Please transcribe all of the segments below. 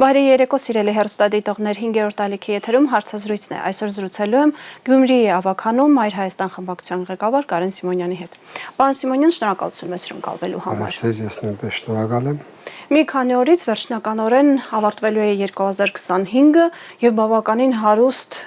Բարի երեկո սիրելի հեռուստադիտողներ, 5-րդ ալիքի եթերում հարցազրույցն է։ Այսօր զրուցելու եմ Գյումրիի ավագանում Մայր Հայաստան խմբակցության ղեկավար Կարեն Սիմոնյանի հետ։ Պարոն Սիմոնյան, շնորհակալություն մեզ հյուրընկալվելու համար։ Ես նույնպես շնորհակալ եմ։ Մի քանի օրից վերջնականորեն ավարտվելու է 2025-ը եւ բավականին հարուստ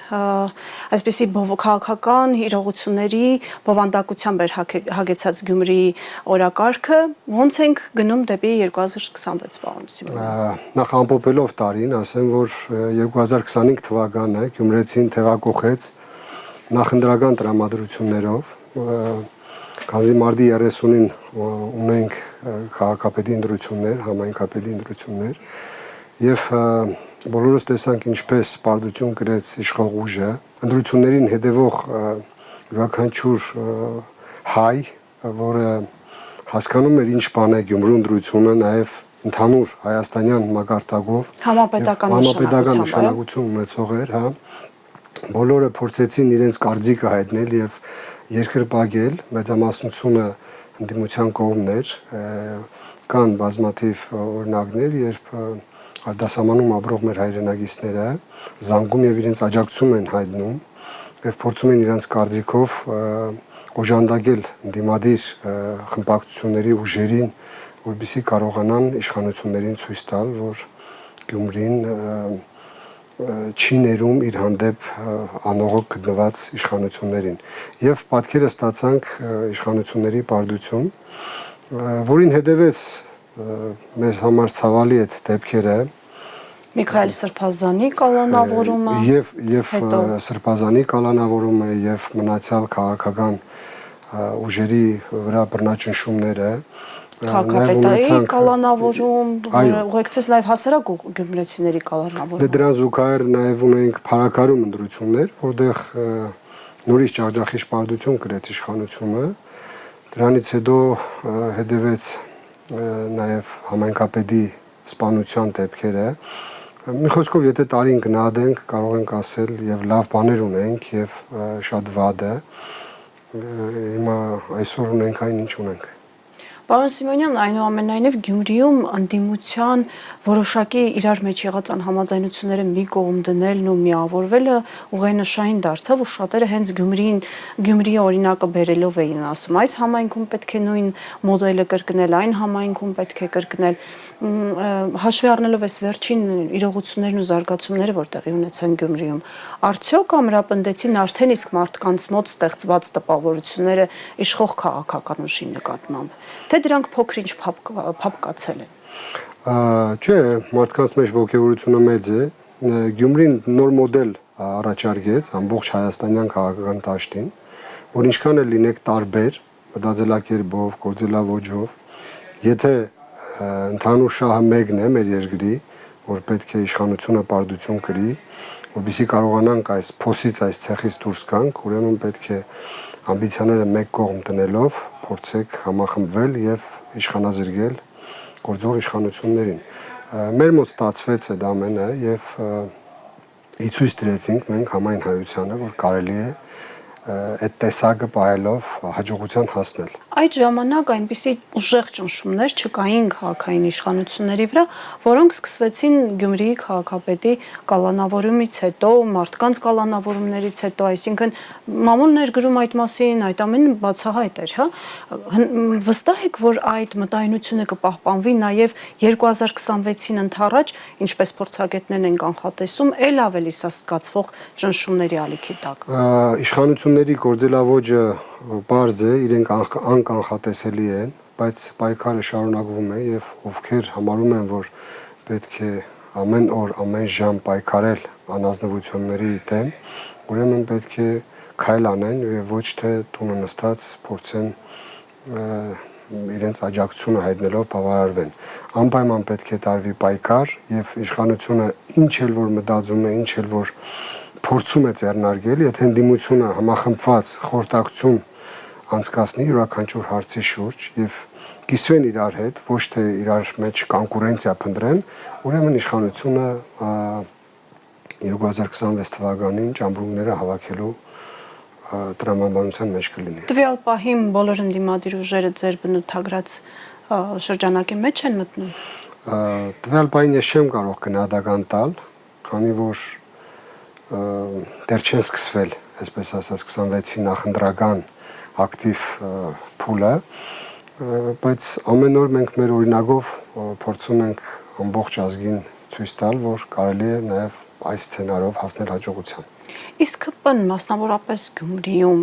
այսպիսի քաղաքական իրողությունների բովանդակությամբ էր հագեցած Գյումրիի օրակարգը։ Ոնց ենք գնում դեպի 2026, պարոն Սիմոնյան։ Նախ ամփոփելով տարին, ասեմ, որ 2025 թվականը Գյումրեցին թևակողեց նախընտրական տրամադրություններով, քանզի մարտի 30-ին ունենք քաղաքապետի ընտրություններ, համայնքապետի ընտրություններ եւ բոլորս տեսանք ինչպես պարտություն կրեց իշխող ուժը ընտրություններին հետևող յուրաքանչյուր հայ, որը հասկանում էր ինչ բան է Գյումրու ընտրությունը, նաեւ ընդհանուր հայաստանյան մակարդակով համապետական նշանակություն ունեցող էր, հա, բոլորը փորձեցին իրենց կարծիքը հայտնել եւ երկրպագել, մեծամասնությունը ընդդիմության կողմներ, կան բազմաթիվ օրինակներ, երբ արտասահմանում ապրող մեր հայրենակիցները զանգում եւ իրենց աջակցում են հայտնում եւ փորձում են իրենց կարծիքով օժանդակել ընդդիմադիր խմբակցությունների ուժերին, որպեսզի կարողանան իշխանություններին ցույց տալ, որ Գյումրին չի ներում իր հանդեպ անողոք գտնված իշխանություններին եւ պատկերը ստացանք իշխանությունների պարտություն, որին հետևեց մեզ համար ցավալի այդ դեպքերը Միքայել Սրբազանի կալանավորումը եւ Սրբազանի կալանավորումը եւ մնացյալ քաղաքական ուժերի վրա բռնաճնշումները Քաղաքապետարի կալանավորում, ուղեկցեց նաև հասարակ գյումրեցիների կալանավորում։ Դրան զուգահեռ նաև ունենք փառակարում ընտրություններ, որտեղ նորից ջախջախիչ պարտություն կրեց իշխանությունը։ Դրանից հետո հետևեց նաև համայնքապետի սպանության դեպքերը։ Մի խոսքով, եթե տարին գնահատենք, կարող ենք ասել եւ լավ բաներ ունենք եւ շատ վատ է։ Հիմա այսօր ունենք այն, ինչ ունենք։ Պարոն Սիմոնյան, այնուամենայնիվ Գյումրիում ընդդիմության որոշակի իրար մեջ եղած անհամաձայնությունները մի կողմ դնելն ու միավորվելը ուղենշային դարձավ ու շատերը հենց Գյումրիի օրինակը բերելով էին ասում, այս համայնքում պետք է նույն մոդելը կրկնել, այն համայնքում պետք է կրկնել, հաշվի առնելով այս վերջին իրողություններն ու զարգացումները, որ տեղի ունեցան Գյումրիում, արդյոք ամրապնդեցին արդեն իսկ մարդկանց մոտ ստեղծված տպավորությունները իշխող քաղաքական ուժի նկատմամբ, թե դրանք փոքր-ինչ փափկացել են։ Չէ, մարդկանց մեջ ոգևորությունը մեծ է։ Գյումրին նոր մոդել առաջարկեց ամբողջ հայաստանյան քաղաքական դաշտին, որ ինչքան էլ լինեք տարբեր մտածելակերպով, գործելաոճով, եթե ընդհանուր շահը մեկն է մեր երկրի, որ պետք է իշխանությունը պարտություն կրի, որպեսզի կարողանանք այս փոսից, այս ցեխից դուրս գանք, ուրեմն պետք է ամբիցիաները մեկ կողմ տնելով փորձեք համախմբվել եւ իշխանազրկել գործող իշխանություններին։ Մեր մոտ ստացվեց այդ ամենը եւ ցույց դրեցինք մենք համայն հայությանը, որ կարելի է այդ տեսակը պահելով հաջողության հասնել։ Այդ ժամանակ այնպիսի ուժեղ ճնշումներ չկային քաղաքային իշխանությունների վրա, որոնք սկսվեցին Գյումրիի քաղաքապետի կալանավորումից հետո, մարդկանց կալանավորումներից հետո, այսինքն մամուլն էր գրում այդ մասին, այդ ամենը բացահայտ էր, հա։ Վստահ եք, որ այդ մտայնությունը կպահպանվի նաև 2026-ին ընդառաջ, ինչպես փորձագետներն են կանխատեսում, ել ավելի սաստկացվող ճնշումների ալիքի տակ։ Իշխանությունների գործելավոճը բարձ է, իրենք անկանխատեսելի են, բայց պայքարը շարունակվում է եւ ովքեր համարում են, որ պետք է ամեն օր, ամեն ժամ պայքարել անազնվությունների դեմ, ուրեմն պետք է քայլ անեն եւ ոչ թե տունը նստած փորձեն իրենց աջակցությունը հայտնելով բավարարվեն։ Անպայման պետք է տարվի պայքար եւ իշխանությունը ինչ էլ որ մտածում է, ինչ էլ որ փորձում է ձեռնարկել, եթե ընդդիմությունը համախմբված խորհրդակցություն անցկացնի յուրաքանչյուր հարցի շուրջ եւ կիսվեն իրար հետ, ոչ թե իրար մեջ կոնկուրենցիա փնտրեն, ուրեմն իշխանությունը 2026 թվականին ճամբրուկները հավաքելու տրամաբանության մեջ կլինի։ Տվյալ պահին բոլոր ընդդիմադիր ուժերը ձեր բնութագրած շրջանակի մեջ են մտնում։ Տվյալ պահին ես չեմ կարող գնահատական տալ, քանի որ դեռ չեն սկսվել, այսպես ասած, 26-ի նախընտրական ակտիվ փուլը, բայց ամեն օր մենք մեր օրինակով փորձում ենք ամբողջ ազգին ցույց տալ, որ կարելի է նաև այս սցենարով հասնել հաջողության։ Իսկ ԿՊ-ն մասնավորապես Գյումրիում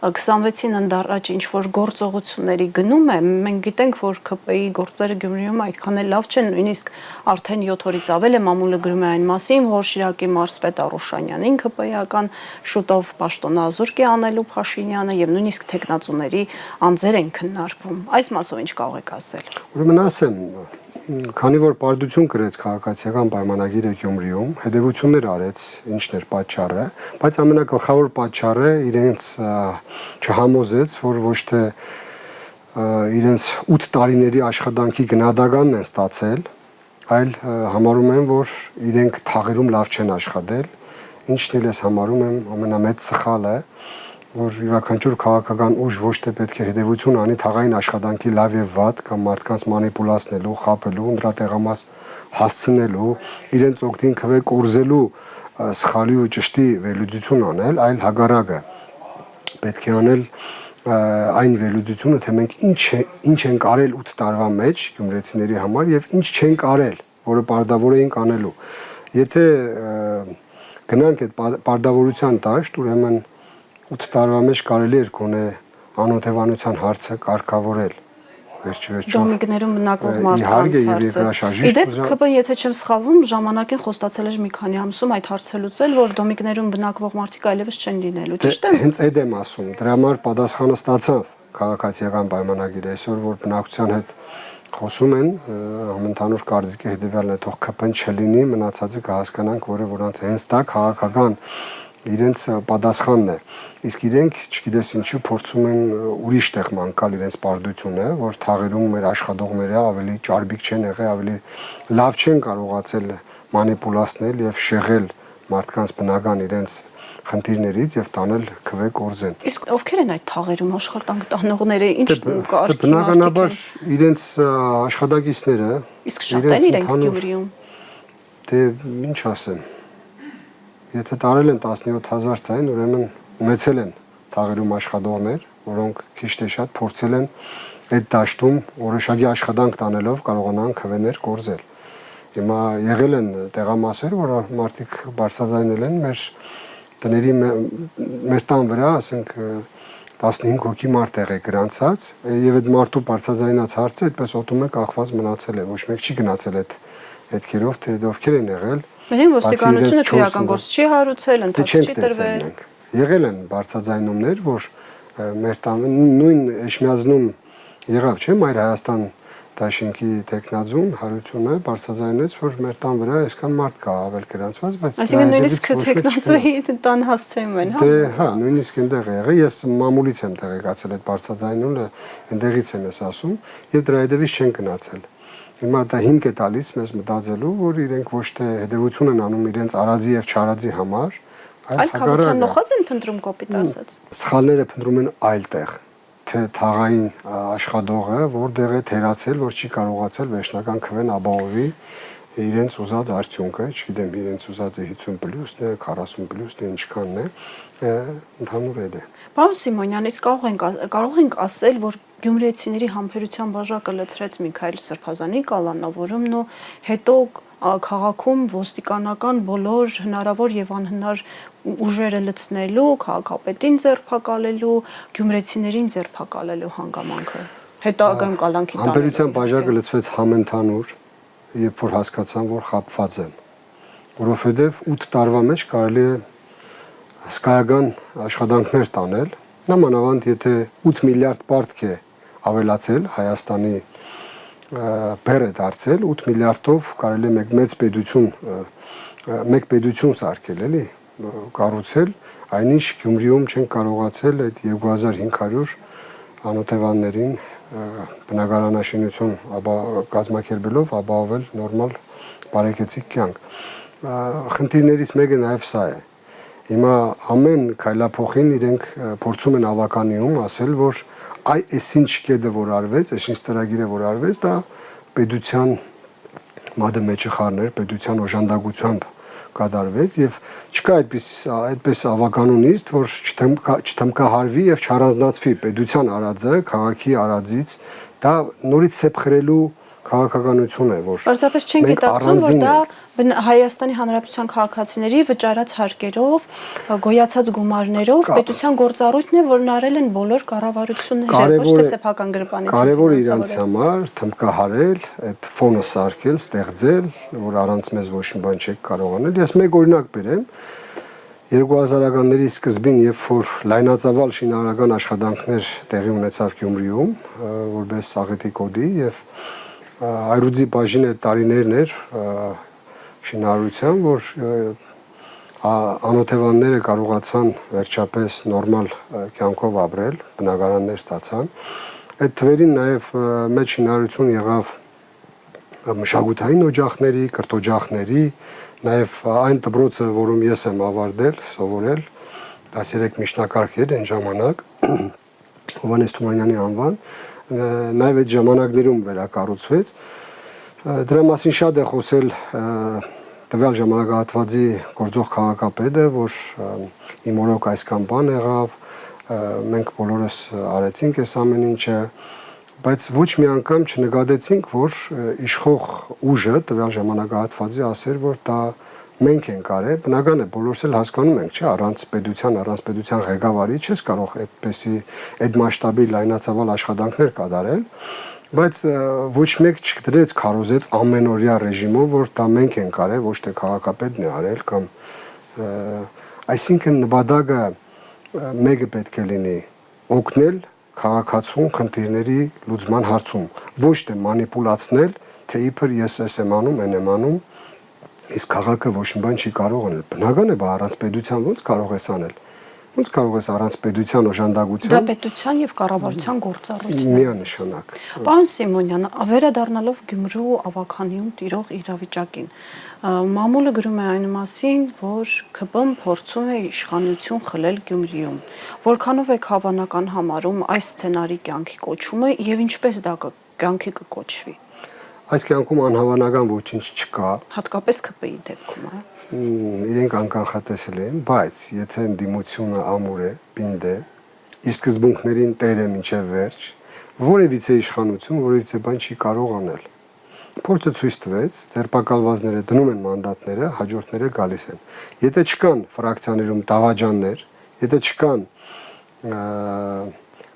26-ին ընդառաջ ինչ որ գործողությունների գնում է, մենք գիտենք, որ ԿՊ-ի գործերը Գյումրիում այդքան էլ լավ չեն, նույնիսկ արդեն 7 օրից ավել է մամուլը գրում է այն մասին, որ Շիրակի մարզպետ Արուշանյանին ԿՊ-ական շուտով պաշտոնազուրկ է անելու Փաշինյանը եւ նույնիսկ տեխնացուների անձեր են քննարկվում։ Այս մասով ինչ կարող եք ասել։ Ուրեմն ասեմ, քանի որ պարտություն կրեց քաղաքացիական պայմանագիրը Գյումրիում, հետևություններ արեց, ինչն էր պատճառը, բայց ամենագլխավոր պատճառը իրենց չհամոզեց, որ ոչ թե իրենց 8 տարիների աշխատանքի գնահատականն են ստացել, այլ համարում են, որ իրենք թաղերում լավ չեն աշխատել, ինչն էլ ես համարում եմ ամենամեծ սխալը, որ յուրաքանչյուր քաղաքական ուժ ոչ թե պետք է հետևություն անի թաղային աշխատանքի լավ եւ վատ կամ մարդկանց մանիպուլացնելու, խաբելու, նրա տեղամաս հասցնելու, իրենց օգտին քվե կորզելու սխալի ու ճշտի վերլուծություն անել, այլ հակառակը պետք է անել այն վերլուծությունը, թե մենք ինչ ենք արել 8 տարվա մեջ գյումրեցիների համար եւ ինչ չենք արել, որը պարտավոր էինք անելու։ Եթե գնանք այդ պարտավորության դաշտ, ուրեմն 8 տարվա մեջ կարելի էր գոնե անօթևանության հարցը կարգավորել։ Վերջ-վերջով Դոմիկներում բնակվող մարդկանց հարցը։ Իդեպ ԿՊ-ն, եթե չեմ սխալվում, ժամանակին խոստացել էր մի քանի ամսում այդ հարցը լուծել, որ դոմիկներում բնակվող մարդիկ այլևս չեն լինելու, ճիշտ է։ Հենց այդ եմ ասում, դրա համար պատասխանը ստացավ քաղաքացիական պայմանագիրը, այսօր որ բնակության հետ խոսում են, համընդհանուր կարծիքի հետևյալն է, թող ԿՊ-ն չլինի, մնացածը կհասկանանք, որը որանց հենց դա քաղաքական իրենց պատասխանն է, իսկ իրենք, չգիտես ինչու, փորձում են ուրիշ տեղ մանկալ իրենց պարտությունը, որ թաղերում մեր աշխատողները ավելի ճարբիկ չեն եղել, ավելի լավ չեն կարողացել մանիպուլացնել եւ շեղել մարդկանց բնական իրենց խնդիրներից եւ տանել քվե կորզեն։ Իսկ ովքեր են այդ թաղերում աշխատանք տանողները, ինչ կարգի բնականաբար իրենց աշխատակիցները, իսկ շատ են իրենք Գյումրիում։ Դե ինչ ասեմ, եթե տարել են 17000 ցայն, ուրեմն ունեցել են թաղերում աշխատողներ, որոնք քիչ թե շատ փորձել են այդ դաշտում որոշակի աշխատանք տանելով կարողանան քվեներ կորզել։ Հիմա եղել են տեղամասեր, որ մարդիկ բարձրաձայնել են մեր տների մեր տան վրա, ասենք 15 հոգի մարդ եղե գրանցած, եւ այդ մարդու բարձրաձայնած հարցը այդպես օտում է կախված մնացել է, ոչ մեկ չի գնացել այդ հետքերով, թե ովքեր են եղել։ Մենին ոստիկանությունը քրեական գործ չի հարուցել, ընդհանուր չի տրվել։ Եղել են բարձրաձայնումներ, որ մեր տան նույն Էջմիածնում եղավ, չէ՞, Մայր Հայաստան դաշինքի տեխնազուն հարությունը բարձրաձայնեց, որ մեր տան վրա այսքան մարդ կա ավել գրանցված, բայց այսինքն նույնիսկ տեխնազուի տան հասցեում են, հա։ Դե հա, նույնիսկ այնտեղ է եղել, ես մամուլից եմ տեղեկացել այդ բարձրաձայնումը, այնտեղից եմ ես ասում, եւ դրա հետևից չեն գնացել։ Հիմա դա հիմք է տալիս մեզ մտածելու, որ իրենք ոչ թե հետևություն են անում իրենց արածի եւ չարածի համար, այլ քաղաքական նոխազ են փնտրում կոպիտ ասած։ Սխալները փնտրում են այլտեղ, թե թաղային աշխատողը որտեղ է թերացել, որ չի կարողացել վերջնական քվեն ապահովի իրենց ուզած արդյունքը, չգիտեմ, իրենց ուզածը 50+-ն է, 40+-ն է, ինչքանն է, ընդհանուր է դա։ Պարոն Սիմոնյան, իսկ կարող ենք ասել, որ գյումրեցիների համբերության բաժակը լցրեց Միքայել Սրբազանի կալանավորումն ու հետո քաղաքում ոստիկանական բոլոր հնարավոր եւ անհնար ուժերը լցնելու, քաղաքապետին ձերբակալելու, գյումրեցիներին ձերբակալելու հանգամանքը։ Հետագայում կալանքի տանը։ Համբերության բաժակը լցվեց համընդհանուր, երբ որ հասկացան, որ խաբված են, որովհետեւ 8 տարվա մեջ կարելի է հսկայական աշխատանքներ տանել, նամանավանդ եթե 8 միլիարդ պարտք է ավելացել Հայաստանի բեռ է դարձել 8 միլիարդով կարելի է մեկ պետություն սարքել, էլի, կառուցել, այնինչ Գյումրիում չեն կարողացել այդ 2500 անօթևաններին բնակարանաշինություն կազմակերպելով ապահովել նորմալ բարեկեցիկ կյանք։ Խնդիրներից մեկը նաև սա է։ Հիմա ամեն քայլափոխին իրենք փորձում են ավականիում ասել, որ այսինչ կետը որ արվեց, այսինչ ծրագիրը որ արվեց, դա պետության մադը մեջը խառներ պետության օժանդակությամբ կատարվեց եւ չկա այդպես ավականունիստ, որ չթմկահարվի եւ չառանձնացվի պետության արածը քաղաքի արածից, դա նորից սեփխրելու քաղաքականություն է, որ Պարզապես չեն գիտակցում, որ դա Հայաստանի Հանրապետության քաղաքացիների վճարած հարկերով, գոյացած գումարներով պետության գործառույթն է, որն արել են բոլոր կառավարությունները, ոչ թե սեփական գրպանից։ Կարևոր է իրանց համար թմկահարել, այդ ֆոնը սարքել, ստեղծել, որ առանց մեզ ոչ մի բան չեք կարող անել։ Ես մեկ օրինակ բերեմ 2000-ականների սկզբին, երբ որ լայնածավալ շինարարական աշխատանքներ տեղի ունեցավ Գյումրիում, որպես Աղետի կոդի եւ Այրուձի բաժինը տարիներն էր շինարարության, որ անօթևանները կարողացան վերջապես նորմալ կյանքով ապրել, բնակարաններ ստացան։ Այդ թվերին նաև մեծ շինարարություն եղավ մշակութային օջախների, կրթօջախների, նաև այն դպրոցը, որում ես եմ ավարտել, սովորել, 13 միջնակարգ էր այն ժամանակ, Հովհաննես Թումանյանի անվան, նաև այդ ժամանակներում վերակառուցվեց։ Դրա մասին շատ է խոսել տվյալ ժամանակահատվածի գործող քաղաքապետը, որ իմ օրոք այսքան բան եղավ, մենք բոլորս արեցինք այս ամեն ինչը, բայց ոչ մի անգամ չնկատեցինք, որ իշխող ուժը տվյալ ժամանակահատվածի ասեր, որ դա մենք ենք արել, բնական է, բոլորս էլ հասկանում ենք, չէ, առանց պետության ղեկավարի չես կարող այդպեսի այդ մասշտաբի լայնածավալ աշխատանքներ կատարել, բայց ոչ մեկ չդրեց քարոզեց ամենօրյա ռեժիմով, որ դա մենք ենք արել, ոչ թե քաղաքապետն է արել կամ այսինքն նպատակը մեկը պետք է լինի օգնել քաղաքացուն խնդիրների լուծման հարցում, ոչ թե մանիպուլացնել, թե իբր ես ես եմ անում, այն եմ անում, իսկ քաղաքը ոչ մի բան չի կարող անել։ Բնական է, բա առանց պետության ո՞նց կարող ես անել։ Ոնց կարող ես առանց պետության օժանդակության։ Դա պետության եւ կառավարության գործառույթն է։ Միանշանակ։ Պարոն Սիմոնյան, վերադառնալով Գյումրու ավականիում տիրող իրավիճակին, մամուլը գրում է այն մասին, որ ՔՊ-ն փորձում է իշխանություն խլել Գյումրիում։ Որքանով եք հավանական համարում այս սցենարի կյանքի կոչումը եւ ինչպես դա կյանքի կկոչվի։ Այս կյանքում անհավանական ոչինչ չկա։ Հատկապես ՔՊ-ի դեպքում, հա։ Իրենք անկանխատեսել են, բայց եթե ընդդիմությունը ամուր է, պինդ է, իր սկզբունքներին տեր է մինչև վերջ, որևիցե իշխանություն, որևիցե բան չի կարող անել։ Փորձը ցույց տվեց, ձերբակալվածները դնում են մանդատները, հաջորդները գալիս են։ Եթե չկան ֆրակցիաներում դավաճաններ, եթե չկան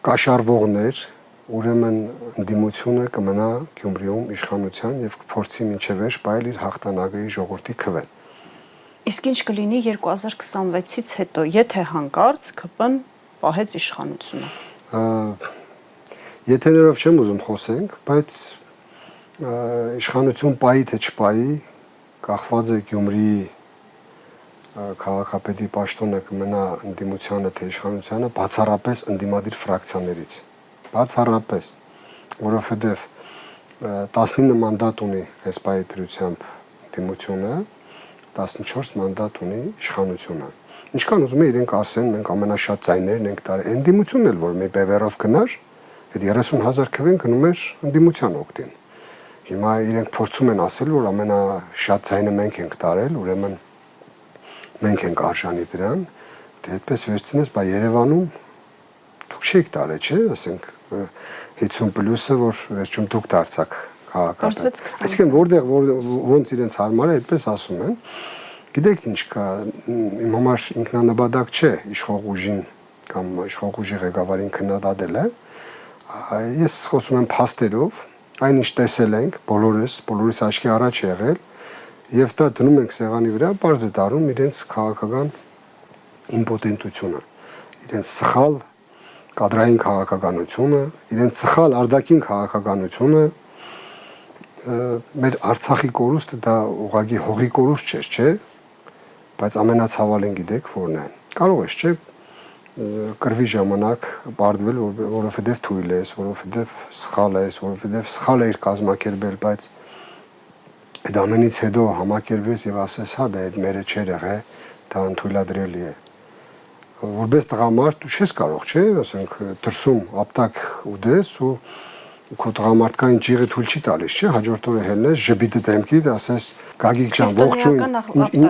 կաշառվողներ, ուրեմն ընդդիմությունը կմնա Գյումրիում իշխանության եւ կփորձի մինչև վերջ պայել իր հաղթանակը ժողովրդի քվեն։ Իսկ ինչ կլինի 2026-ից հետո, եթե հանկարծ ՔՊ-ն պահեց իշխանությունը։ Եթերով չեմ ուզում խոսենք, բայց իշխանություն պայի թե չպայի, կախված է Գյումրիի քաղաքապետի պաշտոնը կմնա ընդդիմությանը թե իշխանությանը, բացառապես ընդդիմադիր ֆրակցիաներից։ Բացառապես, որովհետև 19 մանդատ ունի այս պայի դրությամբ ընդդիմությունը, 14 մանդատ ունի իշխանությունը։ Ինչքան ուզում է իրենք ասեն, մենք ամենաշատ ձայներն ենք տարել, ընդդիմությունն էլ որ մի բևեռով գնար, այդ 30,000 քվեն գնում էր ընդդիմության օգտին։ Հիմա իրենք փորձում են ասել, որ ամենաշատ ձայնը մենք ենք տարել, ուրեմն մենք ենք արժանի դրան, դե այդպես վերցնես, բա Երևանում դուք չեք տարել, չէ՞, ասենք 50+-ը, որ վերջում դուք դարձաք քաղաքապետ։ Այսինքն որտեղ ոնց իրենց հարմար է, այդպես ասում են։ Գիտեք ինչ կա, իմ համար ինքնանպատակ չէ իշխող ուժին կամ իշխող ուժի ղեկավարին քննադատելը։ Ես խոսում եմ փաստերով, այնինչ տեսել ենք բոլորիս աչքի առաջ եղել, եւ դա դնում ենք սեղանի վրա, բարձ է դառնում իրենց քաղաքական իմպոտենտությունը, իրենց սխալ կադրային քաղաքականությունը, իրենց սխալ արտաքին քաղաքականությունը, մեր Արցախի կորուստը դա ուղղակի հողի կորուստ չէ, բայց ամենացավալին գիտեք որն է։ Կարող ես, չէ, կրվի ժամանակ բարդվել, որովհետև թույլ ես, որովհետև սխալ ես, որովհետև սխալ է կազմակերպել, բայց այդ ամենից հետո համակերպես եւ ասես, հա, դա այդ մերը չէր եղել, դա անթույլատրելի է։ Որպես տղամարդ դու չես կարող, չէ, ասենք դրսում ապտակ ուդես ու քո տղամարդկային ճիղը թույլ չի տալիս, չէ՞, հաջորդ օրը հելնես, ժպիտը դեմքիդ, ասես Գագիկ ջան, ողջույն,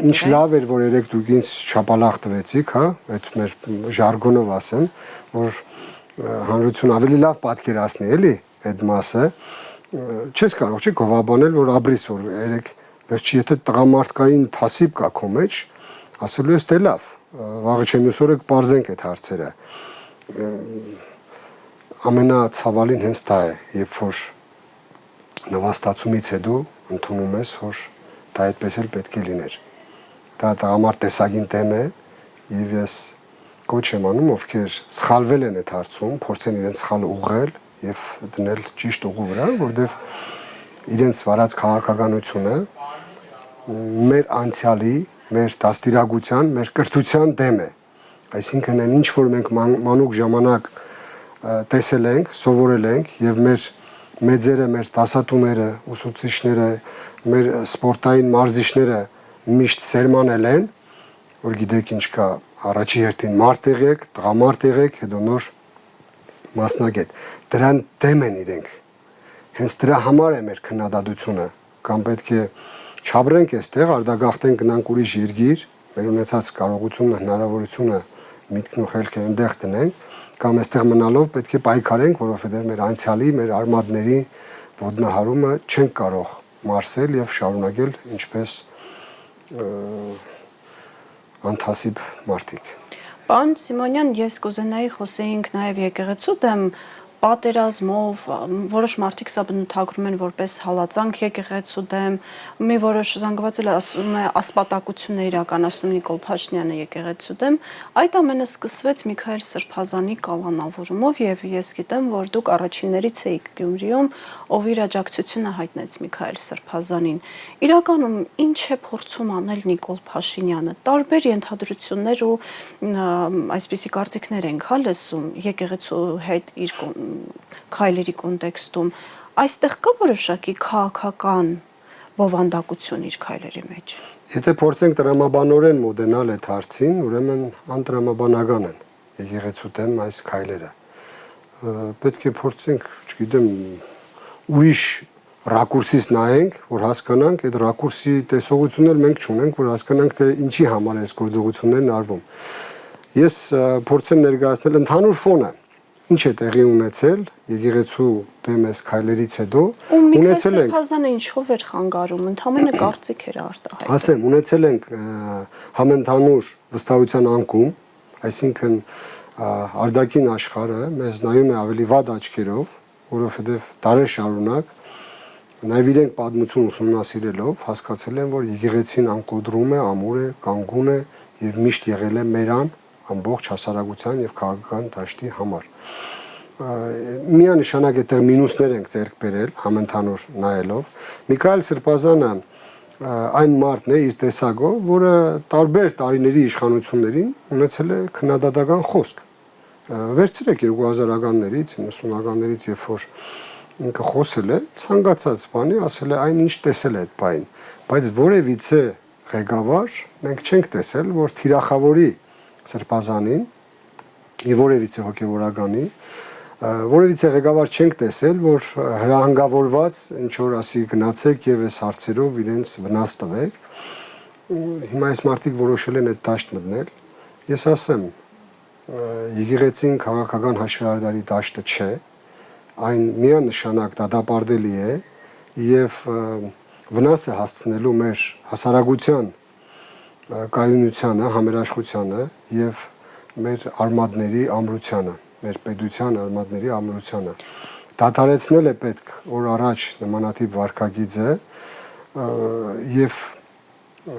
ինչ լավ էր, որ երեք դուք ինձ չապալախ տվեցիք, հա, այդ մեր ժարգոնով ասեմ, որ հանրություն ավելի լավ պատկերացնի, էլի, այդ մասը, չես կարող, չէ՞, գովաբանել, որ ապրիս, որ երեք վերջի եթե տղամարդկային թասիբ կա քո մեջ, ասելու ես դե լավ, վաղը չեմ մյուս օրը կպարզենք այդ հարցերը։ Ամենացավալին հենց դա է, երբ որ նվաստացումից հետո ընդունում ես, որ դա այդպես էլ պետք է լիներ։ Դա տղամարդ տեսագին տեմ է եւ ես կոչ եմ անում, ովքեր սխալվել են այդ հարցում, փորձեն իրենց սխալը ուղղել եւ դնել ճիշտ ուղու վրա, որովհետեւ իրենց վարած քաղաքականությունը մեր անցյալի, մեր դաստիարակության, մեր կրթության դեմ է։ Այսինքն այն ինչ որ մենք մանուկ ժամանակ տեսել ենք, սովորել ենք եւ մեր մեծերը, մեր դասատուները, ուսուցիչները, մեր սպորտային մարզիչները միշտ սերմանել են, որ գիտեք ինչ կա, առաջի հերթին մարդ եղեք, տղամարդ եղեք, հետո նոր մասնագետ։ Դրան դեմ են իրենք։ Հենց դրա համար է մեր քննադատությունը, կամ պետք է չաբրենք այստեղ, արդագաղթենք գնանք ուրիշ երկիր, մեր ունեցած կարողությունը, հնարավորությունը, միտքն ու խելքը այնտեղ դնենք, կամ այստեղ մնալով պետք է պայքարենք, որովհետև մեր անցյալի, մեր արմատների ոտնահարումը չենք կարող մարսել եւ շարունակել ինչպես անթասիբ մարդիկ։ Պարոն Սիմոնյան, ես կուզենայի խոսեինք նաև եկեղեցու դեմ պատերազմով, որոշ մարդիկ սա բնութագրում են որպես հալածանք եկեղեցու դեմ, մի որոշ զանգվածել ասում է ասպատակություն է իրականացնում Նիկոլ Փաշինյանը եկեղեցու դեմ, այդ ամենը սկսվեց Միքայել Սրբազանի կալանավորումով եւ ես գիտեմ, որ դուք առաջիններից էիք Գյումրիում, ով իր աջակցությունը հայտնեց Միքայել Սրբազանին։ Իրականում ինչ է փորձում անել Նիկոլ Փաշինյանը։ Տարբեր ենթադրություններ ու այսպիսի կարծիքներ ենք հա լսում եկեղեցու հետ իր քայլերի կոնտեքստում, այստեղ կա որոշակի քաղաքական բովանդակություն իր քայլերի մեջ։ Եթե փորձենք տրամաբանորեն մոդենալ այդ հարցին, ուրեմն անտրամաբանական են եկեղեցու դեմ այս քայլերը։ Պետք է փորձենք, չգիտեմ, ուրիշ ռակուրսից նայենք, որ հասկանանք, այդ ռակուրսի տեսողությունն էլ մենք չունենք, որ հասկանանք, թե ինչի համար այս գործողություններն արվում։ Ես փորձեմ ներկայացնել ընդհանուր ֆոնը, ինչ է տեղի ունեցել եկեղեցու դեմ այս քայլերից հետո, ունեցել ենք Սրբազանը ինչով էր խանգարում, ընդհանրապես կարծիք էր արտահայտել։ Ասեմ, ունեցել ենք համընդհանուր վստահության անկում, այսինքն արդակին աշխարհը մեզ նայում է ավելի վատ աչքերով, որովհետև դարեր շարունակ նաև իրենք պատմություն ուսումնասիրելով հասկացել են, որ եկեղեցին անկոդրում է, ամուր է, կանգուն է եւ միշտ եղել է մերան ամբողջ հասարակության եւ քաղաքական դաշտի համար։ Միանշանակ այդտեղ մինուսներ ենք ձեռք բերել համընդհանուր նայելով։ Միքայել Սրբազանը այն մարդն է իր տեսակով, որը տարբեր տարիների իշխանություններին ունեցել է քննադատական խոսք։ Վերցրեք 2000-ականներից, 90-ականներից, երբ որ ինքը խոսել է, ցանկացած բանի ասել է այն ինչ տեսել է այդ բային, բայց որևիցե ղեկավար մենք չենք տեսել, որ թիրախավորի Սրբազանին եւ որևիցե հոգեվորականի, որևիցե ղեկավար չենք տեսել, որ հրահանգավորված ինչ որ ասի գնացեք եւ այս հարցերով իրենց վնաս տվեք։ Հիմա այս մարդիկ որոշել են այդ դաշտ մտնել։ Ես ասեմ, եկեղեցին քաղաքական հաշվեհարդարի դաշտը չէ, այն միանշանակ դատապարտելի է եւ վնաս է հասցնելու մեր հասարակության կայունությանը, համերաշխությանը եւ մեր արմատների ամրությանը, մեր պետության արմատների ամրությանը։ Դադարեցնել է պետք օր առաջ նմանատիպ վարքագիծը եւ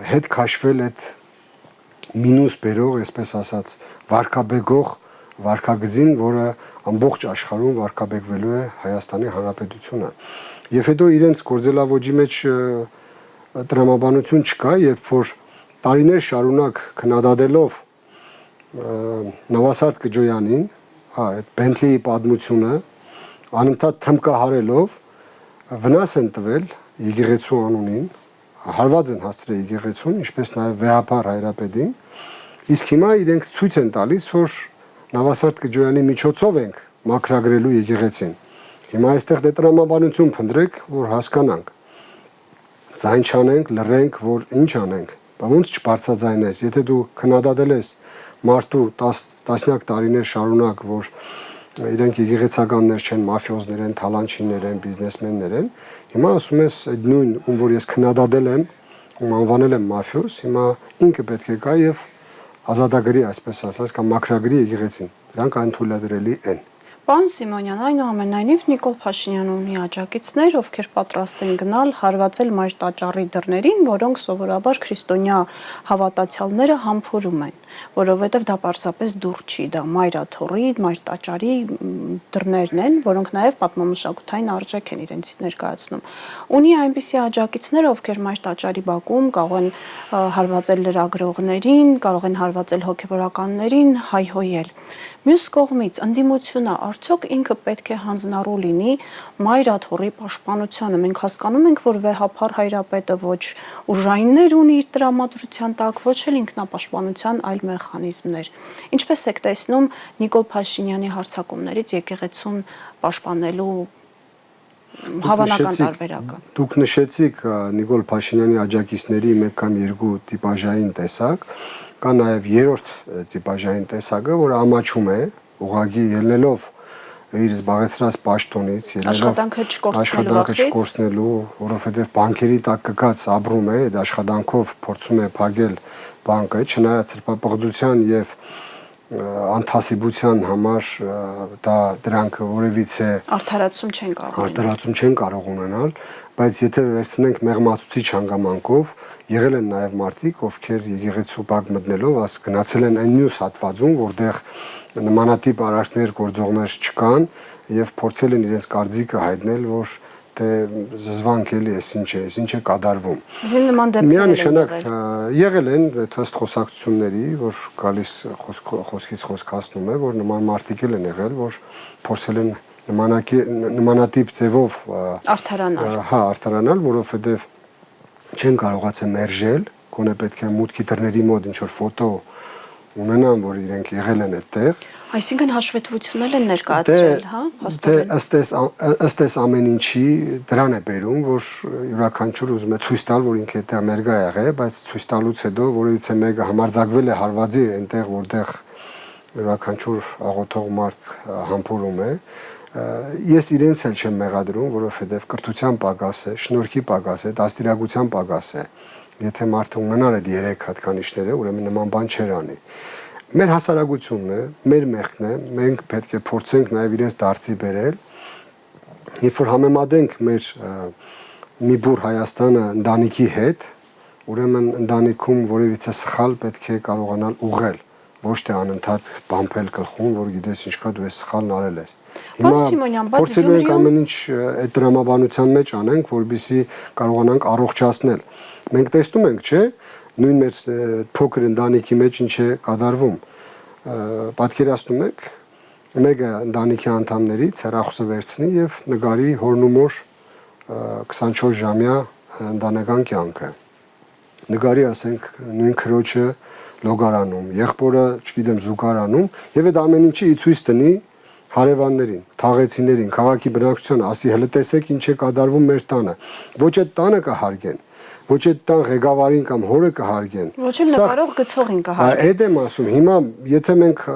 հետ քաշվել այդ մինուս բերող, այսպես ասած, վարքաբեգող վարքագծին, որը ամբողջ աշխարհում վարքաբեկվելու է Հայաստանի Հանրապետությունը։ Եվ հետո իրենց գործելավոճի մեջ տրամաբանություն չկա, երբ որ տարիներ շարունակ քննադատելով Նավասարդ Կջոյանին, այդ Բենթլիի պատմությունը անընդհատ թմկահարելով վնաս են տվել եկեղեցու անունին, հարված են հասցրել եկեղեցուն, ինչպես նաև վեհապար հայրապետին, իսկ հիմա իրենք ցույց են տալիս, որ Նավասարդ Կջոյանի միջոցով ենք մաքրագրելու եկեղեցին։ Հիմա այստեղ դե տրամաբանություն փնտրեք, որ հասկանանք։ Ձայն չանենք, լռենք, որ ինչ անենք։ Բայց ոնց չբարձրաձայնես, եթե դու քննադատել ես մարդու տասնյակ տարիներ շարունակ, որ իրենք եկեղեցականներ չեն, մաֆիոզներ են, թալանչիներ են, բիզնեսմեններ են, հիմա ասում ես այդ նույն, ում որ ես քննադատել եմ, ում անվանել եմ մաֆիոզ, հիմա ինքը պետք է գա եւ ազատագրի, այսպես ասած, կամ մաքրագրի եկեղեցին։ Դրանք անթույլատրելի են։ Պարոն Սիմոնյան, այնուամենայնիվ Նիկոլ Փաշինյանը ունի աջակիցներ, ովքեր պատրաստ են գնալ հարվածել մայր տաճարի դռներին, որոնք սովորաբար քրիստոնյա հավատացյալները համբուրում են, որովհետև դա պարզապես դուռ չի, դա մայրաթոռի, մայր տաճարի դռներն են, որոնք նաև պատմամշակութային արժեք են իրենցից ներկայացնում։ Ունի այնպիսի աջակիցներ, ովքեր մայր տաճարի բակում կարող են հարվածել լրագրողներին, կարող են հարվածել հոգևորականներին, հայհոյել։ Մյուս կողմից ընդդիմությունը արդյոք ինքը պետք է հանձնառու լինի մայրաթոռի պաշտպանությանը։ Մենք հասկանում ենք, որ վեհափառ հայրապետը ոչ ուժայիններ ունի իր տրամադրության տակ, ոչ էլ ինքնապաշտպանության այլ մեխանիզմներ։ Ինչպես եք տեսնում Նիկոլ Փաշինյանի հարձակումներից եկեղեցուն պաշտպանելու հավանական տարբերակը։ Դուք նշեցիք Նիկոլ Փաշինյանի աջակիցների մեկ կամ երկու տիպաժային տեսակ, կա նաև երրորդ տիպաժային տեսակը, որը ամաչում է, ուղղակի ելնելով իր զբաղեցրած պաշտոնից, աշխատանքը չկորցնելու, որովհետև բանկերի տակ կգած ապրում է, այդ աշխատանքով փորձում է փակել բանկը, չնայած սրբապղծության եւ անթասիբության համար դրանք որևիցե արդարացում չեն կարող ունենալ, բայց եթե վերցնենք մեղմացուցիչ հանգամանքով, եղել են նաև մարդիկ, ովքեր եկեղեցու բակ մտնելով գնացել են այն մյուս հատվածում, որտեղ նմանատիպ արարքներ, գործողներ չկան եւ փորձել են իրենց կարծիքը հայտնել, որ դե զզվանք էլի էս ինչ է կատարվում։ Միանշանակ եղել են ըստ խոսակցությունների, որ գալիս խոսքից խոսք հասնում է, որ նման մարդիկ են եղել, որ փորձել են նմանատիպ ձևով արդարանալ, որովհետև չեն կարողացել մերժել, գոնե պետք է մուտքի դռների մոտ ինչ-որ ֆոտո ունենան, որ իրենք եղել են այդտեղ։ Այսինքն հաշվետվություններ են ներկայացրել, հա, փաստորեն։ Ըստ էս ամեն ինչի դրան է բերում, որ յուրաքանչյուր ուզում է ցույց տալ, որ ինքը այդտեղ ներկա է եղել, բայց ցույց տալուց հետո որևիցե մեկը համարձակվել է հարվածի այնտեղ, որտեղ յուրաքանչյուր աղոթող մարդ համբուրում է։ Ես իրենց էլ չեմ մեղադրում, որովհետև կրթության պակաս է, շնորհքի պակաս է, դաստիարակության պակաս է։ Եթե մարդը ունենար այդ 3 հատկանիշները, ուրեմն նման բան չէր անի։ Մեր հասարակությունն է, մեր մեղքն է, մենք պետք է փորձենք նաև իրենց դարձի բերել։ Երբ որ համեմատենք մեր մի բուր Հայաստանը ընտանիքի հետ, ուրեմն ընտանիքում որևիցե սխալ պետք է կարողանալ ուղղել, ոչ թե անընդհատ բամփել գլխում, որ գիտես ինչ կա, դու ես սխալն արել ես։ Հիմա փորձելու ենք ամեն ինչ այդ տրամաբանության մեջ անենք, որպեսզի կարողանանք առողջացնել։ Մենք տեսնում ենք, չէ՞, նույն մեր փոքր ընտանիքի մեջ ինչ է կատարվում։ Պատկերացնում եք, մեկը ընտանիքի անդամներից հեռախոսը վերցնի եւ նկարի հորն ու մոր 24 ժամյա ընտանեկան կյանքը։ Նկարի, ասենք, նույն քրոջը լոգարանում, եղբորը, չգիտեմ, զուգարանում եւ այդ ամեն ինչը ցույց տնի հարևաններին, թաղեցիներին, քաղաքի բնակչությանը, ասի հələ տեսեք ինչ է կատարվում մեր տանը։ Ոչ այդ տանը կհարգեն, ոչ այդ տան ղեկավարին կամ հորը կհարգեն։ Ոչ էլ նկարող գցողին կհարգեն։ Այդ եմ ասում, հիմա եթե մենք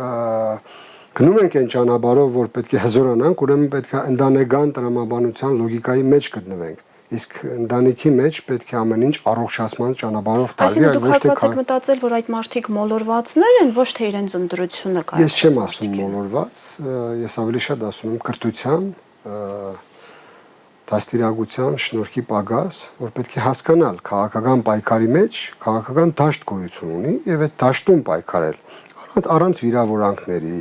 գնում ենք այն ճանապարհով, որ պետք է հզորանանք, ուրեմն պետք է ընտանեկան տրամաբանության լոգիկայի մեջ գտնվենք։ Իսկ ընտանիքի մեջ պետք է ամեն ինչ առողջացման ճանապարհով տարվի, այլ ոչ թե եք մտածել, որ այդ մարդիկ մոլորվածներ են, ոչ թե իրենց ընտրությունը կա։ Ես չեմ ասում մոլորված, ես ավելի շատ ասում եմ կրթության, դաստիարակության, շնորհքի պակաս, որ պետք է հասկանալ քաղաքական պայքարի մեջ քաղաքական դաշտ գոյություն ունի եւ այդ դաշտում պայքարել առանց վիրավորանքների,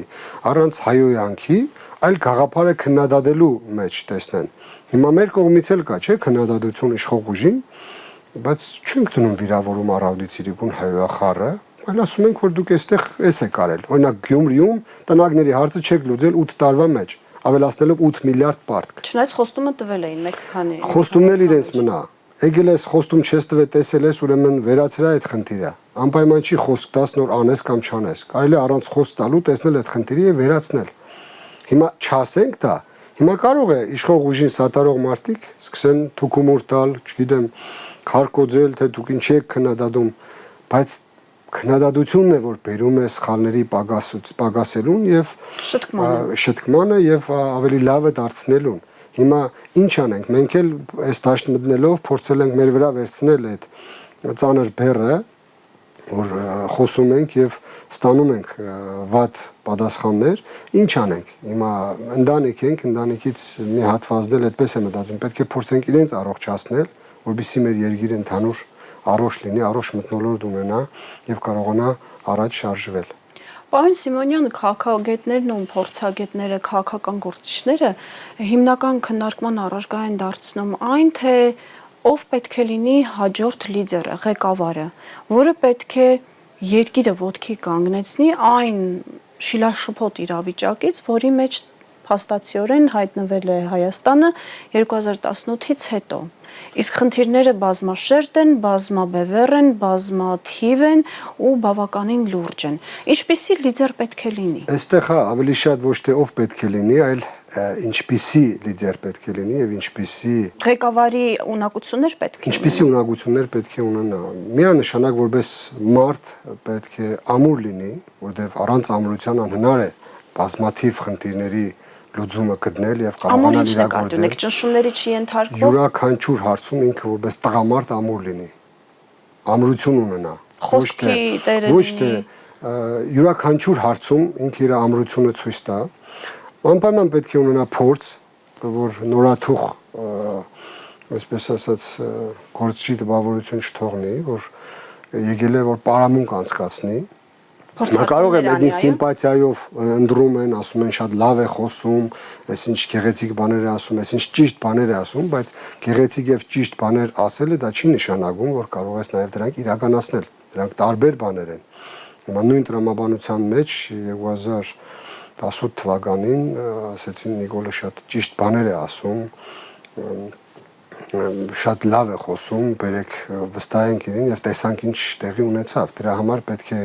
առանց հայոյանքի, այլ գաղափարը քննադատելու մեջ տեսնեն։ Հիմա մեր կողմից էլ կա, չէ՞, քննադատություն իշխող ուժին, բայց չենք դնում վիրավորում առավոտից հայոյախառը, այլ ասում ենք, որ դուք այստեղ էս եք արել։ Օրինակ Գյումրիում տնագների հարցը չեք լուծել 8 տարվա մեջ, ավելացնելով 8 միլիարդ պարտք։ Չնայած խոստումը տվել էին մեկ քանի։ Խոստումն էլ իրենց մնա։ Եկել ես խոստում չես տվել, տեսել ես, ուրեմն վերացրա այդ խնդիրը։ Անպայման չի խոսք տաս նոր անես կամ չանես։ Կարելի է առանց խոսք տալու տեսնել այդ խնդիրը եւ վերացնել։ Հիմա չասենք դա, Հիմա կարող է իշխող ուժին սատարող մարդիկ սկսեն թուքումուր տալ, չգիտեմ, քարկոձել, թե դուք ինչ եք քննադատում, բայց քննադատությունն է, որ բերում է սխալների պակասելուն եւ շտկմանը եւ ավելի լավը դարձնելուն։ Հիմա ինչ անենք, մենք էլ այս դաշտ մտնելով փորձել ենք մեր վրա վերցնել այդ ծանր բեռը, որ խոսում ենք եւ ստանում ենք վատ պատասխաններ, ինչ անենք։ Հիմա ընտանիք ենք, ընտանիքից մի հատվածն էլ այդպես է մտածում, պետք է փորձենք իրենց առողջացնել, որովհետեւ մեր երկիրը ընդհանուր առողջ լինի, առողջ մթնոլորտ ունենա եւ կարողանա առաջ շարժվել։ Պարոն Սիմոնյան, քաղաքագետներն ու փորձագետները, քաղաքական գործիչները հիմնական քննարկման առարկա են դարձնում այն, թե ով պետք է լինի հաջորդ լիդերը, ղեկավարը, որը պետք է երկիրը ոտքի կանգնեցնի այն շիլաշփոթ իրավիճակից, որի մեջ փաստացիորեն հայտնվել է Հայաստանը 2018-ից հետո։ Իսկ խնդիրները բազմաշերտ են, բազմաբևեռ են, բազմաթիվ են ու բավականին լուրջ են։ Ինչպիսի լիդեր պետք է լինի։ Այստեղ ավելի շատ ոչ թե ով պետք է լինի, այլ ինչպիսի լիդեր պետք է լինի եւ ինչպիսի ղեկավարի ունակություններ պետք է ինչպիսի ունակություններ պետք է ունենա։ Միանշանակ որպես մարդ պետք է ամուր լինի, որտեղ առանց ամրության անհնար է բազմաթիվ խնդիրների լուծումը գտնել եւ կարողանալ իրագործել։ Ճնշումների չի ենթարկվող։ Յուրաքանչյուր հարցում ինքը որպես տղամարդ ամուր լինի։ Ամրություն ունենա։ Խոսքի տերը ոչ թե յուրաքանչյուր հարցում ինքը իր ամրությունը ցույց տա։ Անպայման պետք է ունենա փորձ, որ նորաթուխ, այսպես ասած, գործչի տպավորություն չթողնի, որ եկել է որ պարամունք անցկացնի։ Նա կարող է մեկին սիմպաթիայով ընդրում են, ասում են շատ լավ է խոսում, այսինչ գեղեցիկ բաներ է ասում, այսինչ ճիշտ բաներ է ասում, բայց գեղեցիկ եւ ճիշտ բաներ ասելը դա չի նշանակում, որ կարող ես նաեւ դրանք իրականացնել։ Դրանք տարբեր բաներ են։ Հիմա նույն տրամաբանության մեջ 2018 թվականին ասեցին Նիկոլը շատ ճիշտ բաներ է ասում, շատ լավ է խոսում, բերեք վստահենք իրեն եւ տեսանք ինչ տեղի ունեցավ։ Դրա համար պետք է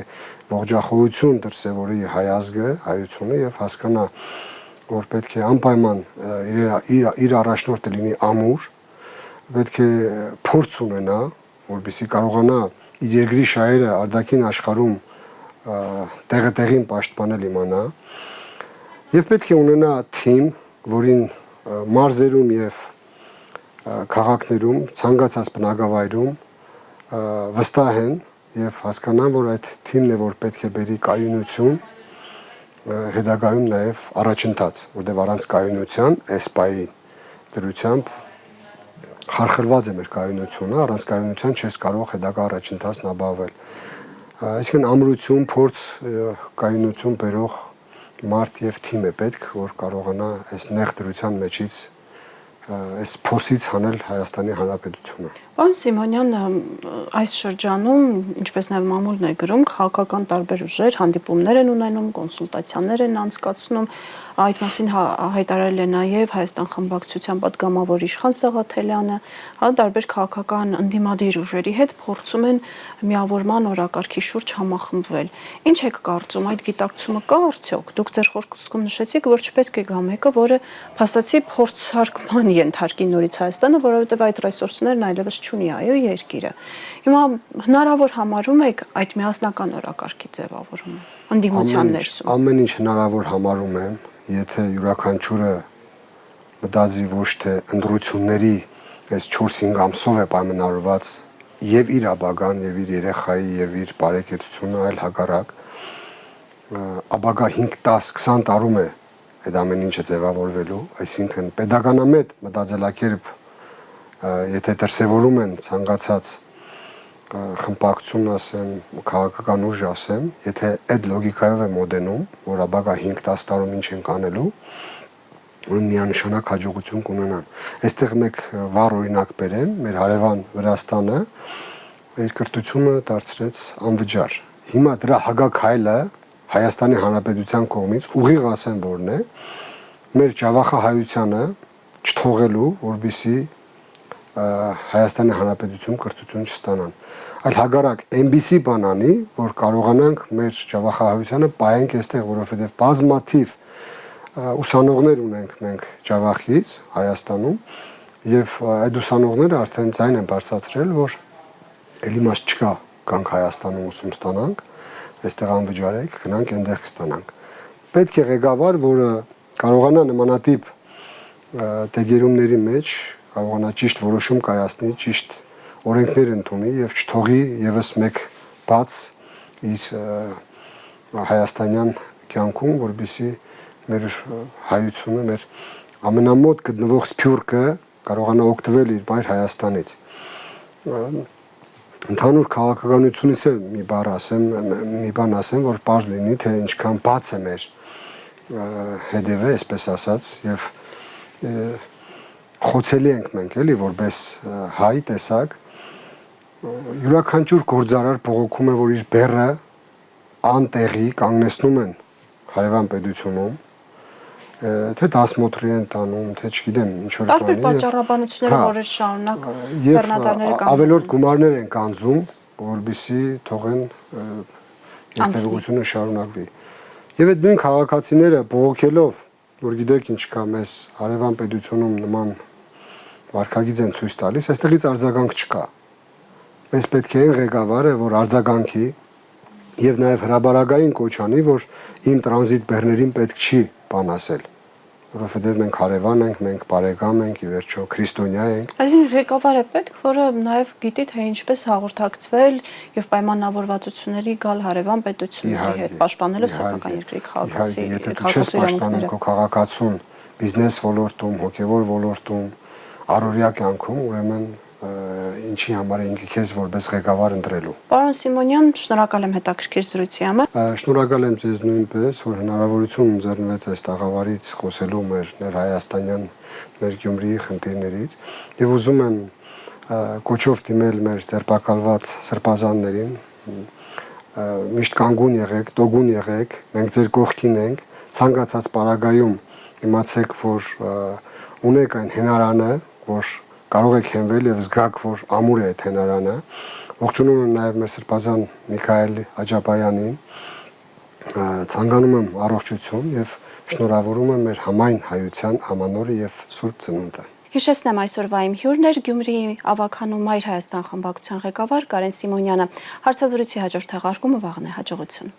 ողջախոհություն դրսևորի հայ ազգը, հայությունը եւ հասկանա, որ պետք է անպայման իր առաջնորդը լինի ամուր, պետք է փորձ ունենա, որպեսզի կարողանա իր երկրի շահերը արտաքին աշխարհում տեղին պաշտպանել իմանա եւ պետք է ունենա թիմ, որին մարզերում եւ քաղաքներում ցանկացած բնակավայրում վստահ են եւ հասկանան, որ այդ թիմն է, որ պետք է բերի կայունություն, հետագայում նաեւ առաջընթաց, որտեղ առանց կայունության էսպայի դրությամբ խարխրված է մեր կայունությունը, առանց կայունության չես կարող հետագա առաջընթացն ապահովել։ Այսինքն ամրություն, փորձ, կայունություն բերող մարդ եւ թիմ է պետք, որ կարողանա այս նեղ դրության մեջից այս փոսից հանել Հայաստանի Հանրապետությունը։ Պարոն Սիմոնյան, այս շրջանում, ինչպես նաև մամուլն է գրում, քաղաքական տարբեր ուժեր հանդիպումներ են ունենում, կոնսուլտացիաներ են անցկացնում, այդ մասին հայտարարել է նաև Հայաստան խմբակցության պատգամավոր Իշխան Սաղաթելյանը, տարբեր քաղաքական ընդդիմադիր ուժերի հետ փորձում են միավորման օրակարգի շուրջ համախմբվել։ Ինչ եք կարծում, այդ գիտակցումը կա արդյոք։ Դուք ձեր խոսքում նշեցիք, որ չպետք է գա մեկը, որը փաստացի փորձարկման ենթարկի նորից Հայաստանը, որովհետև այդ ռեսուրսներն այլևս չունի այո երկիրը։ Հիմա հնարավոր համարում եք այդ միասնական օրակարգի ձևավորումը ընդդիմության ներսում։ Ամեն ինչ հնարավոր համարում եմ, եթե յուրաքանչյուրը մտածի ոչ թե ընդրությունների այս 4-5 ամսով է պայմանավորված եւ իր ապագան եւ իր երեխայի եւ իր բարեկեցությունը, այլ հակառակ ապագա 5-10-20 տարում է այդ ամեն ինչը ձևավորվելու, այսինքն pedagogamետ մտածելակերպ եթե դրսևորում են ցանկացած խմբակցություն ասեմ, քաղաքական ուժ ասեմ, եթե այդ լոգիկայով է մոդենում, որ ապագա 5-10 տարում ինչ են կանելու, ուրեմն միանշանակ հաջողություն կունենան։ Այստեղ մեկ վառ օրինակ բերեմ, մեր հարևան Վրաստանը երկրտությունը դարձրեց անվճար։ Հիմա դրա հագաքայլը Հայաստանի Հանրապետության կողմից ուղիղ ասեմ որն է, մեր ջավախահայությանը չթողելու, որպեսզի Հայաստանի Հանրապետություն կրթություն չստանան։ Այլ հակառակ այնպիսի բան անի, որ կարողանանք մեր ջավախահայությանը պահենք այստեղ, որովհետև բազմաթիվ ուսանողներ ունենք մենք Ջավախից Հայաստանում եւ այդ ուսանողները արդեն ձայն են բարձրացրել, որ ելի մաս չկա, գանք Հայաստանում ուսում ստանանք, այստեղ անվճարեք, գնանք այնտեղ ստանանք։ Պետք է ղեկավար, որը կարողանա նմանատիպ դեգերումների մեջ կարողանա ճիշտ որոշում կայացնի, ճիշտ օրենքներ ընդունի եւ չթողի եւս մեկ բաց իր հայաստանյան կյանքում, որբիսի մեր հայությունը, մեր ամենամոտ գտնվող սփյուռքը կարողանա օգտվել իր մայր Հայաստանից։ Ընդհանուր քաղաքականությունից է մի բան ասեմ, որ պարզ լինի, թե ինչքան բաց է մեր հետևը, այսպես ասած, եւ խոցելի ենք մենք, էլի, որպես հայ տեսակ, յուրաքանչյուր գործարար բողոքում է, որ իր բեռը անտեղի կանգնեցնում են հարևան պետությունում, թե դասմոտրի են տանում, թե չգիտեմ ինչ որ բանի։ Տարբեր պատճառաբանությունները, որ շարունակ բեռնատարները կանգնեցնում։ Ավելորդ գումարներ են կանձում, որբիսի թողեն երթևեկությունը շարունակվի։ Եվ այդ նույն քաղաքացիները բողոքելով, որ գիտեք ինչ կա, մեզ հարևան պետությունում նման վարքագիծ են ցույց տալիս, այստեղից արձագանք չկա։ Մեզ պետք է այն ղեկավարը, որ արձագանքի եւ նաեւ հրաբարակային կոչ անի, որ իմ տրանզիտ բեռներին պետք չի բան ասել, որովհետեւ մենք հարևան ենք, մենք բարեկամ ենք, ի վերջո քրիստոնյա ենք։ Այսինքն ղեկավար է պետք, որը նաեւ գիտի թե ինչպես հաղորդակցվել եւ պայմանավորվածությունների գալ հարևան պետությունների հետ, պաշտպանելով սեփական երկրի քաղաքացի։ Եթե դու չես պաշտպանում քո քաղաքացուն բիզնես ոլորտում, հոգեվոր ոլորտում, առօրյա կյանքում, ուրեմն ինչի համար է ինքը քեզ որպես ղեկավար ընտրելու։ Պարոն Սիմոնյան, շնորհակալ եմ հետաքրքիր զրույցի համար։ Շնորհակալ եմ ձեզ նույնպես, որ հնարավորություն ընձեռնվեց այս տաղավարից խոսելու մեր Հայաստանյան, մեր Գյումրիի խնդիրներից եւ ուզում եմ կոչով դիմել մեր ձերբակալված սրբազաններին, միշտ կանգուն եղեք, տոգուն եղեք, մենք ձեր կողքին ենք, ցանկացած պարագայում իմացեք, որ ունեք այն հնարանը, որ կարող եք հենվել եւ զգաք, որ ամուր է այդ հենարանը։ Ողջունում եմ նաեւ մեր սրբազան Միքայել Աջաբայանին, ցանկանում եմ առողջություն եւ շնորհավորում եմ մեր համայն հայության ամանորը եւ Սուրբ Ծնունդը։ Հիշեցնեմ այսօրվա իմ հյուրն էր Գյումրիի ավագանու Մայր Հայաստան խմբակցության ղեկավար Կարեն Սիմոնյանը։ Հարցազրույցի հաջորդ թողարկումը վաղն է, հաջողություն։